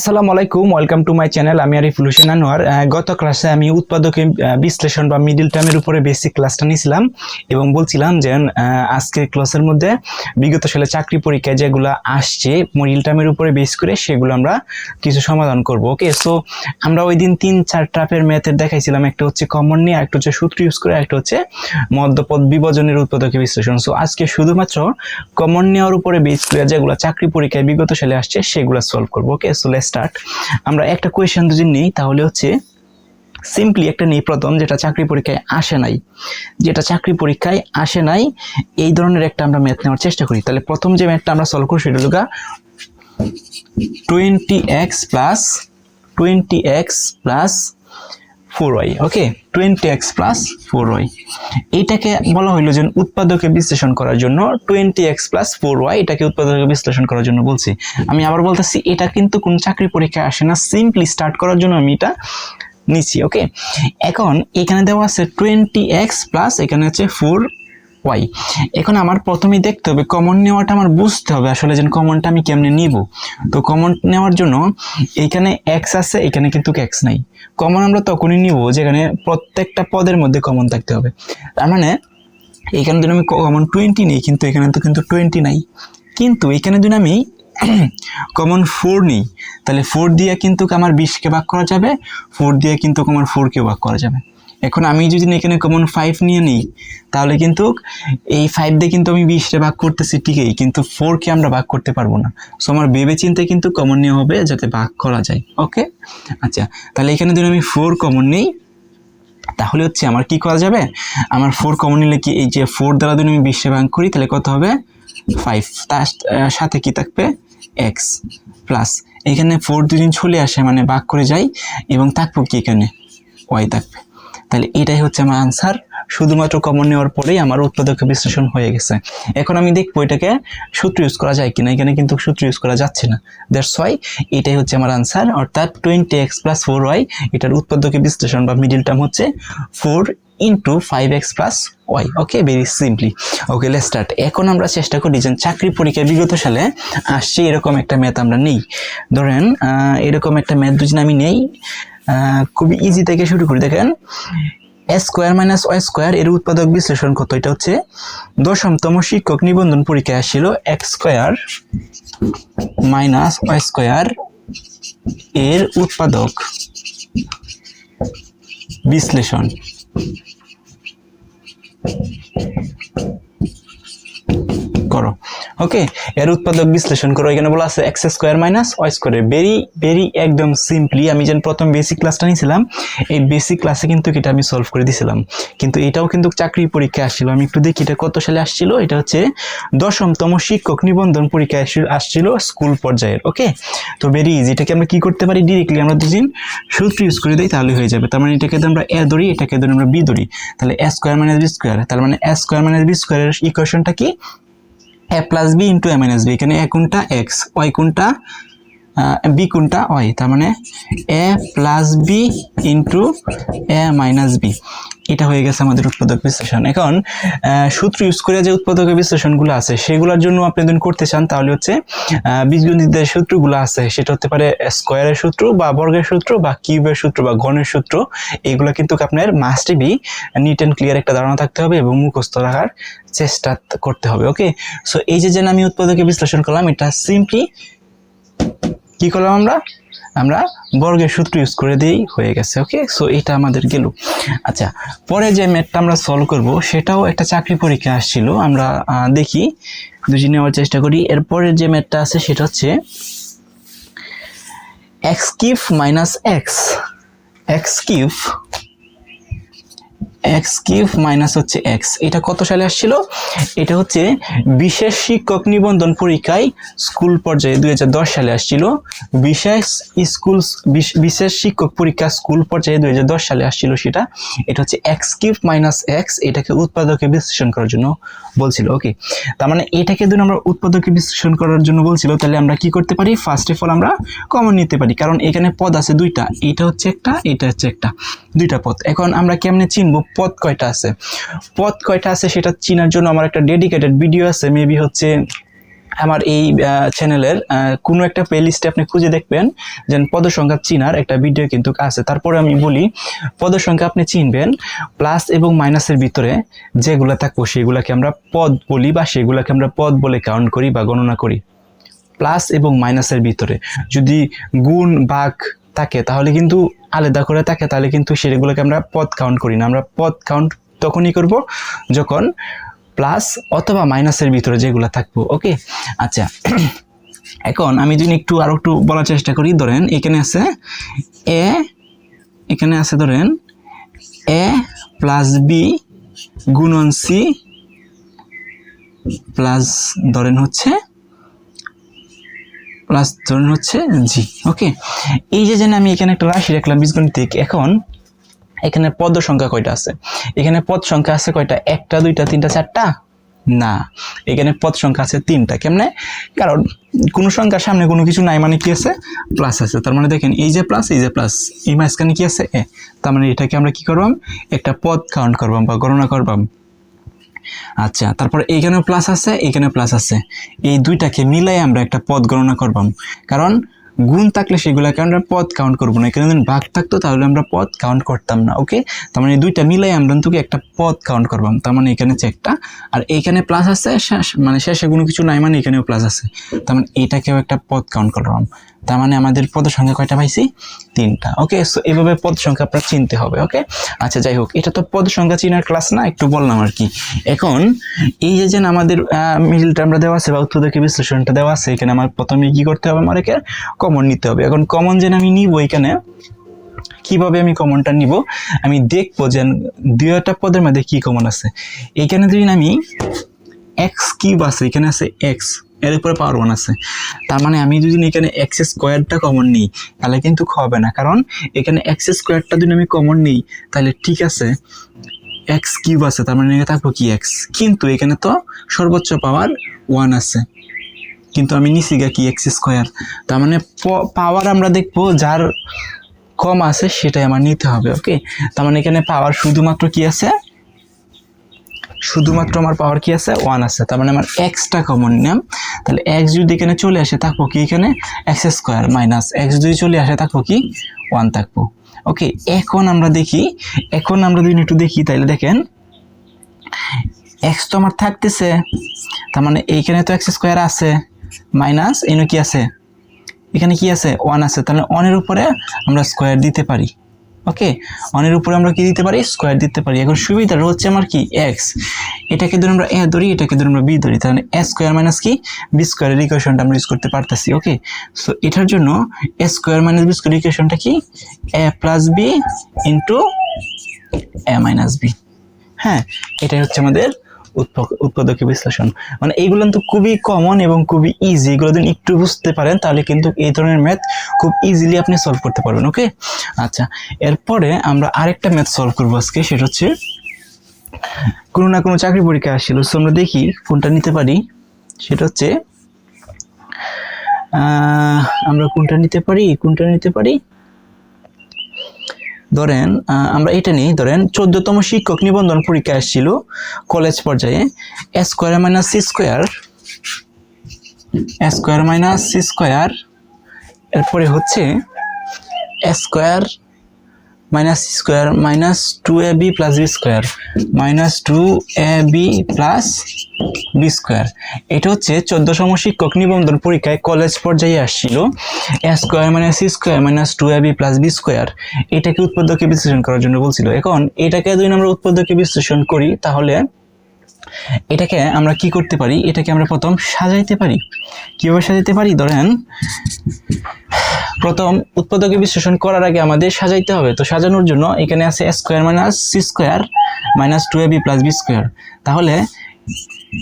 আসসালামু আলাইকুম, welcome to my channel. আমি আরিফুল হোসেন আনোয়ার। গত ক্লাসে আমি উৎপাদকে বিশ্লেষণ বা মিডিল টার্মের উপরে বেসিক ক্লাসটা নিয়েছিলাম এবং বলছিলাম যে আজকের ক্লাসের মধ্যে বিগত সালে চাকরি পরীক্ষায় যেগুলো আসছে মিডিল টার্মের উপরে বেস করে সেগুলো আমরা কিছু সমাধান করব। ওকে, সো আমরা ওই দিন 3-4 টাইপের ম্যাথের দেখাইছিলাম। একটা হচ্ছে কমন নিয়ে, একটা হচ্ছে সূত্র ইউজ করে, একটা হচ্ছে মধ্যপদ বিভাজনের উৎপাদকে বিশ্লেষণ। সো আজকে শুধুমাত্র কমন নেওয়ার উপরে বেস করে যেগুলো চাকরি পরীক্ষায় বিগত সালে আসছে সেগুলো সলভ করবো। ওকে, সো লেটস স্টার্ট। আমরা একটা কোয়েশ্চেন যদি নিই তাহলে হচ্ছে সিম্পলি একটা নেই প্রথম, যেটা চাকরি পরীক্ষায় আসে নাই এই ধরনের একটা আমরা ম্যাথ নেওয়ার চেষ্টা করি। তাহলে প্রথম যে ম্যাথটা আমরা সলভ করি সেটা হলো 20x plus 4y। ওকে, 20x plus 4y, এইটাকে বলা হইলো যে উৎপাদকে বিশ্লেষণ করার জন্য 20x plus 4y, এটাকে উৎপাদকে বিশ্লেষণ করার জন্য বলছি। আমি আবার বলতেছি, এটা কিন্তু কোন চাকরি পরীক্ষায় আসে না, সিম্পলি স্টার্ট করার জন্য আমি এটা নিচ্ছি। ওকে, এখন এখানে দেওয়া আছে 20x প্লাস এখানে আছে 4y। এখন আমার প্রথমেই দেখতে হবে কমন নেওয়াটা, আমার বুঝতে হবে আসলে যে কমনটা আমি কেমনে নিব। তো কমন নেওয়ার জন্য এখানে x আছে, এখানে কিন্তু x নাই। কমন আমরা তখনই নিব যেখানে প্রত্যেকটা পদের মধ্যে কমন থাকতে হবে। তার মানে এখানে যদি আমি কমন 20 নিই, কিন্তু এখানে তো কিন্তু 20 নাই। কিন্তু এখানে যদি আমি কমন 4 নিই, তাহলে 4 দিয়ে কিন্তু আমার 20কে ভাগ করা যাবে, 4 দিয়ে কিন্তু আমার 4কে ভাগ করা যাবে। এখন আমি যদি এখানে কমন 5 নিয়ে নিই, তাহলে কিন্তু এই 5 দিয়ে কিন্তু আমি 20টা ভাগ করতেছি ঠিকই, কিন্তু 4কে আমরা ভাগ করতে পারবো না। সো আমার ভেবে চিন্তে কিন্তু কমন নেওয়া হবে যাতে ভাগ করা যায়। ওকে, আচ্ছা, তাহলে এখানে যদি আমি 4 কমন নিই তাহলে হচ্ছে আমার কি করা যাবে, আমার 4 কমন নিলে কি, এই যে 4 দ্বারা যদি আমি 20টা ভাগ করি তাহলে কত হবে 5, তার সাথে কি থাকবে x প্লাস এখানে 4 দুদিন চলে আসে মানে ভাগ করে যাই এবং থাকবো কি এখানে y থাকবে। তাহলে এটাই হচ্ছে আমার আনসার। শুধুমাত্র কমন নেওয়ার পরেই আমার উৎপাদক বিশ্লেষণ হয়ে গেছে। এখন আমি দেখবো এটাকে সূত্র ইউজ করা যায় কিনা, এখানে কিন্তু সূত্র ইউজ করা যাচ্ছে না। দ্যাটস ওয়াই এটাই হচ্ছে আমার আনসার, অর্থাৎ 20x plus 4y, এটার উৎপাদক বিশ্লেষণ বা মিডিল টার্ম হচ্ছে 4 into 5x plus y। Okay, very simply. Okay, let's start. এখন আমরা চেষ্টা করি যে চাকরি পরীক্ষায় বিগত সালে আসছে এরকম একটা ম্যাথ আমরা নেই। ধরেন এরকম একটা ম্যাথ যদি আমি নেই, খুবই ইজি থেকে শুরু করি। দেখেন, a square minus Y square এর উৎপাদক বিশ্লেষণ কত? এটা হচ্ছে 10তম শিক্ষক নিবন্ধন পরীক্ষায় আসছিল X square minus Y square এর উৎপাদক বিশ্লেষণ করো। ওকে, এর উৎপাদক বিশ্লেষণ করো। এখানে বলা আছে X square minus Y square. Very একদম সিম্পলি আমি যেন প্রথম বেসিক ক্লাসটা নিয়েছিলাম, এই বেসিক ক্লাসে কিন্তু এটা আমি সলভ করে দিয়েছিলাম, কিন্তু এটাও কিন্তু চাকরি পরীক্ষায় আসছিল। আমি একটু দেখি এটা কত সালে আসছিল। এটা হচ্ছে 10তম শিক্ষক নিবন্ধন পরীক্ষায় আসছিল স্কুল পর্যায়ের। ওকে, তো ভেরি ইজি। এটাকে আমরা কি করতে পারি, ডিরেক্টলি আমরা দুদিন সূত্র ইউজ করে দিই তাহলে হয়ে যাবে। তার মানে এটাকে আমরা এ ধরি, এটাকে ধরি আমরা বি ধরি, তাহলে A square minus B square. তার মানে এ স্কোয়ার মাইনাস বি স্কোয়ারের ইকুয়েশনটা কি, a plus B into A minus B. এখানে এ কোনটা এক্স, ওয়াই কোনটা বি কোনটা ওয়াই, তার মানে A plus B into A minus B. এটা হয়ে গেছে আমাদের উৎপাদক বিশ্লেষণ। এখন সূত্র ইউজ করে যে উৎপাদক বিশ্লেষণগুলো আছে সেগুলোর জন্য আপনি যদি করতে চান তাহলে হচ্ছে বীজগণিতের সূত্রগুলো আছে, সেটা হতে পারে স্কোয়ারের সূত্র বা বর্গের সূত্র বা কিউবের সূত্র বা ঘনের সূত্র। এগুলো কিন্তু আপনার must be neat and clear একটা ধারণা থাকতে হবে এবং মুখস্থ রাখার চেষ্টা করতে হবে। ওকে, সো এই যে আমি উৎপাদকে বিশ্লেষণ করলাম, এটা সিম্পলি কি করলাম, আমরা বর্গের সূত্র ইউজ করে দিয়েই হয়ে গেছে। ওকে, সো এটা আমাদের গেল। আচ্ছা, পরে যে ম্যাথটা আমরা সলভ করব সেটাও একটা চাকরি পরীক্ষা আসছিল, আমরা দেখি দুজনে নেওয়ার চেষ্টা করি। এরপরে যে ম্যাথটা আছে সেটা হচ্ছে x cube minus x cube minus হচ্ছে এক্স। এটা কত সালে আসছিল? এটা হচ্ছে বিশেষ শিক্ষক নিবন্ধন পরীক্ষায় স্কুল পর্যায়ে 2010 সালে আসছিল। বিশেষ শিক্ষক পরীক্ষা স্কুল পর্যায়ে 2010 সালে আসছিল সেটা। এটা হচ্ছে এক্স কিউব মাইনাস এক্স, এটাকে উৎপাদকে বিশ্লেষণ করার জন্য বলছিল। ওকে, তার মানে এটাকে যদি আমরা উৎপাদকে বিশ্লেষণ করার জন্য বলছিল, তাহলে আমরা কি করতে পারি, ফার্স্ট অফ অল আমরা কমন নিতে পারি, কারণ এখানে পদ আছে দুইটা, এটা হচ্ছে একটা, এটা হচ্ছে একটা, দুইটা পদ। এখন আমরা কেমনে চিনবো পদ কয়টা আছে? সেটা চিনার জন্য আমার একটা ডেডিকেটেড ভিডিও আছে, মেবি হচ্ছে আমার এই চ্যানেলের কোনো একটা প্লেলিস্টে আপনি খুঁজে দেখবেন যে পদ সংখ্যা চিনার একটা ভিডিও কিন্তু আছে। তারপরে আমি বলি পদ সংখ্যা আপনি চিনবেন প্লাস এবং মাইনাসের ভিতরে যেগুলো থাকবো সেগুলোকে আমরা পদ বলি বা সেগুলোকে আমরা পদ বলে কাউন্ট করি বা গণনা করি। প্লাস এবং মাইনাসের ভিতরে যদি গুণ ভাগ থাকে তাহলে কিন্তু আলাদা করে থাকে, তাহলে কিন্তু সেগুলোকে আমরা পদ কাউন্ট করি না। আমরা পদ কাউন্ট তখনই করব যখন প্লাস অথবা মাইনাসের ভিতরে যেগুলো থাকবো। ওকে, আচ্ছা এখন আমি যদি আরো একটু বলার চেষ্টা করি, ধরেন এখানে আছে এ, এখানে আছে ধরেন এ প্লাস বি গুণন সি প্লাস ধরেন হচ্ছে জি। ওকে, এই যে আমি এখানে একটা রাশি রাখলাম বীজগণিতিক। এখন এখানে পদ সংখ্যা কয়টা আছে? এখানে পদ সংখ্যা আছে কয়টা? 1টা 2টা 3টা 4টা? না, এখানে পদ সংখ্যা আছে 3টা। কেমনে? কারণ কোনো সংখ্যার সামনে কোনো কিছু নাই মানে কি আছে? প্লাস আছে। তার মানে দেখেন এই যে প্লাস, এই যে প্লাস, এই মাঝখানে কি আছে? এ। তার মানে এটাকে আমরা কি করবাম? একটা পদ কাউন্ট করবাম বা গণনা করবাম। আচ্ছা, তারপর এইখানে প্লাস আছে, এখানে প্লাস আছে, এই দুইটাকে মিলাই আমরা একটা পদ গণনা করবাম। কারণ গুণ থাকলে সেগুলোকে আমরা পদ কাউন্ট করবো না। এখানে যদি ভাগ থাকতো তাহলে আমরা পদ কাউন্ট করতাম না। ওকে, তার মানে দুইটা মিলাই আমরা তোকে একটা পদ কাউন্ট করবাম। তার মানে এখানে হচ্ছে একটা, আর এইখানে প্লাস আছে, মানে শেষে কোনো কিছু নাই মানে এখানেও প্লাস আছে, তার মানে এটাকেও একটা পদ কাউন্ট করবাম। তার মানে আমাদের পদ সংখ্যা কয়টা পাইছি? 3টা। ওকে, সো এইভাবে পদ সংখ্যা আপনার চিনতে হবে। ওকে, আচ্ছা যাই হোক, এটা তো পদ সংখ্যা চিনার ক্লাস না, একটু বললাম আর কি। এখন এই যে আমাদের মিডল টার্মটা দেওয়া আছে বা উৎপাদকের বিশ্লেষণটা দেওয়া আছে, এখানে আমার প্রথমে কি করতে হবে? আমার এখানে কমন নিতে হবে। এখন কমন যে আমি নিব, এখানে কিভাবে আমি কমনটা নিব? আমি দেখবো যে দুইটা পদের মধ্যে কি কমন আছে। এখানে যদি আমি এক্স কিউব আছে, এখানে আছে এক্স, এর উপরে পাওয়ার 1 আছে, তার মানে আমি যদি এখানে এক্স স্কোয়ারটা কমন নিই তাহলে কিন্তু হবে না। কারণ এখানে এক্স স্কোয়ারটা যদি আমি কমন নিই তাহলে ঠিক আছে এক্স কিউব আছে, তার মানে থাকবো কি এক্স, কিন্তু এখানে তো সর্বোচ্চ পাওয়ার 1 আছে, কিন্তু আমি নিছি গা কি এক্স স্কোয়ার। তার মানে পাওয়ার আমরা দেখবো যার কম আছে সেটাই আমার নিতে হবে। ওকে, তার মানে এখানে পাওয়ার শুধুমাত্র কি আছে? শুধুমাত্র আমার পাওয়ার কি আছে? 1 আছে। তার মানে আমার এক্সটা কমন নিলাম, তাহলে এক্স যদি এখানে চলে আসে থাকবো কি এখানে এক্স স্কোয়ার, মাইনাস এক্স যদি চলে আসে থাকবো কি 1 থাকবো। ওকে, এখন আমরা দেখি, এখন আমরা যদি একটু দেখি তাহলে দেখেন এক্স তো আমার থাকতেছে, তার মানে এইখানে তো এক্স স্কোয়ার আছে, মাইনাস এনে কি আছে? এখানে কি আছে? 1 আছে, তাহলে 1 এর উপরে আমরা স্কোয়ার দিতে পারি। ওকে, 1 এর উপরে আমরা কি দিতে পারি? স্কোয়ার দিতে পারি। এখন সুবিধাটা হচ্ছে আমার কি এক্স, এটাকে ধরে আমরা এ ধরি, এটাকে ধরে আমরা বি ধরি, তাহলে এ স্কোয়ার মাইনাস কি বি স্কোয়ারের ইকুয়েশনটা আমরা ইউজ করতে পারতেছি। ওকে, সো এটার জন্য এ স্কোয়ার মাইনাস বি স্কোয়ার ইকুয়েশনটা কি? এ plus B into A minus B. হ্যাঁ, এটাই হচ্ছে আমাদের উৎপাদকীয় বিশ্লেষণ। মানে এইগুলো তো খুবই কমন এবং খুবই ইজি, এগুলো যদি একটু বুঝতে পারেন তাহলে কিন্তু এই ধরনের ম্যাথ খুব ইজিলি আপনি সলভ করতে পারবেন। ওকে, আচ্ছা এরপরে আমরা আরেকটা ম্যাথ সলভ করবো আজকে, সেটা হচ্ছে কোনো না কোনো চাকরি পরীক্ষা আসছিল, সো আমরা দেখি কোনটা নিতে পারি। সেটা হচ্ছে আমরা কোনটা নিতে পারি ধরেন আমরা এটা নিই, ধরেন 14তম শিক্ষক নিবন্ধন পরীক্ষা আসছিল কলেজ পর্যায়ে, A square minus C square, এরপরে হচ্ছে A square minus C square minus 2ab plus B square minus 2ab plus B square. এটা হচ্ছে 14তম শিক্ষক নিবন্ধন পরীক্ষায় কলেজ পর্যায়ে আসছিল, A square minus C square minus 2ab plus B square. এটাকে উৎপাদকে বিশ্লেষণ করার জন্য বলছিল। এখন এটাকে যদি আমরা উৎপাদকে বিশ্লেষণ করি তাহলে এটাকে আমরা কি করতে পারি? এটাকে আমরা প্রথম সাজাইতে পারি। কিভাবে সাজাইতে পারি? ধরেন প্রথম উৎপাদকে বিশ্লেষণ করার আগে আমাদের সাজাইতে হবে, তো সাজানোর জন্য এখানে আছে A square minus C square minus 2ab plus B square, তাহলে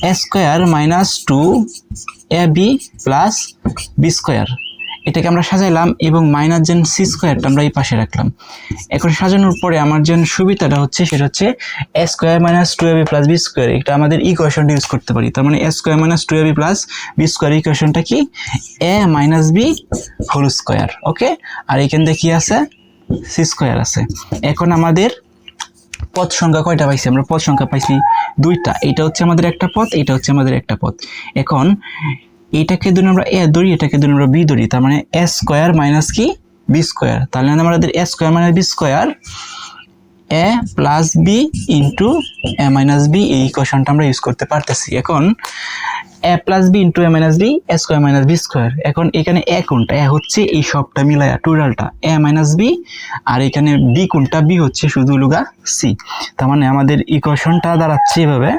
A square minus 2ab plus B square, এটাকে আমরা সাজাইলাম এবং মাইনাস যেন সি স্কোয়ারটা আমরা এই পাশে রাখলাম। এখন সাজানোর পরে আমার যে সুবিধাটা হচ্ছে সেটা হচ্ছে A square minus 2ab plus B square, এটা আমাদের ইকুয়েশনটা ইউজ করতে পারি। তার মানে A square minus 2ab plus B square ইকুয়েশনটা কি? A minus B whole square. Okay, আর এখান থেকে কি আছে? সি স্কোয়ার আছে। এখন আমাদের পদ সংখ্যা কয়টা পাইছি? আমরা পদ সংখ্যা পাইছি 2টা। এটা হচ্ছে আমাদের একটা পদ, এটা হচ্ছে আমাদের একটা পদ। এখন এটাকে ধরুন আমরা এ ধরি, এটাকে ধরুন আমরা বি ধরি, তার মানে এ স্কোয়ার মাইনাস কি বি স্কোয়ার। তাহলে আমাদের এ square minus B square A plus B into A minus B, এই ইকুয়েশনটা আমরা ইউজ করতে পারতেছি। এখন এ plus B into A minus B, A square minus B square. এখন এখানে এ কোনটা? এ হচ্ছে এই সবটা মিলায়া টোটালটা এ মাইনাস বি, আর এখানে বি কোনটা? বি হচ্ছে শুধু লুগা সি। তার মানে আমাদের ইকুয়েশনটা দাঁড়াচ্ছে এভাবে,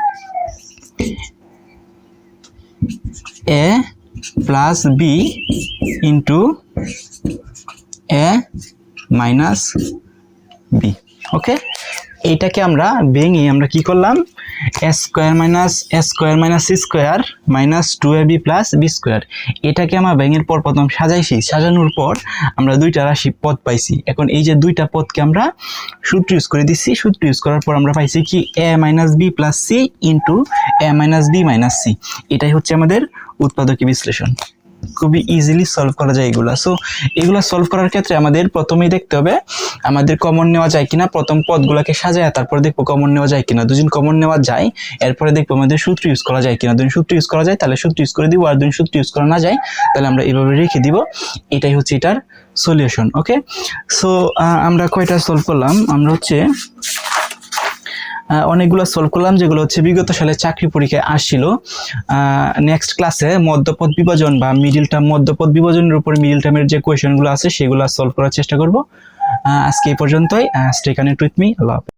A plus B into A minus B. Okay, এইটাকে আমরা ভেঙে আমরা কি করলাম? A square minus C square minus 2ab plus B square. এটাকে আমরা ভেঙের পর প্রথম সাজাইছি, সাজানোর পর আমরা দুইটা রাশি পদ পাইছি। এখন এই যে দুইটা পদকে আমরা সূত্র ইউজ করে দিচ্ছি, সূত্র ইউজ করার পর আমরা পাইছি কি A minus B plus C into A minus B minus C. এটাই হচ্ছে আমাদের উৎপাদকীয় বিশ্লেষণ। খুবই ইজিলি সলভ করা যায় এগুলা। সো এগুলা সলভ করার ক্ষেত্রে আমাদের প্রথমেই দেখতে হবে আমাদের কমন নেওয়া যায় কিনা। প্রথম পদগুলোকে সাজায় তারপর দেখবো কমন নেওয়া যায় কিনা। দুদিন কমন নেওয়া যায়, এরপরে দেখবো আমাদের সূত্র ইউজ করা যায় কিনা। দুদিন সূত্র ইউজ করা যায় তাহলে সূত্র ইউজ করে দিব, আর দুদিন সূত্র ইউজ করা না যায় তাহলে আমরা এইভাবে রেখে দিব। এটাই হচ্ছে এটার সলিউশন। ওকে, সো আমরা কয়টা সলভ করলাম? আমরা হচ্ছে অনেকগুলো সলভ করলাম যেগুলো হচ্ছে বিগত সালে চাকরি পরীক্ষায় আসছিল। নেক্সট ক্লাসে মধ্যপদ বিভাজন বা মিডিল টার্ম মধ্যপদ বিভাজনের উপর মিডিল টার্মের যে কোয়েশনগুলো আছে সেগুলো সলভ করার চেষ্টা করব। আজকে এই পর্যন্তই। Stay connected with me. আল্লাহ হাফেজ।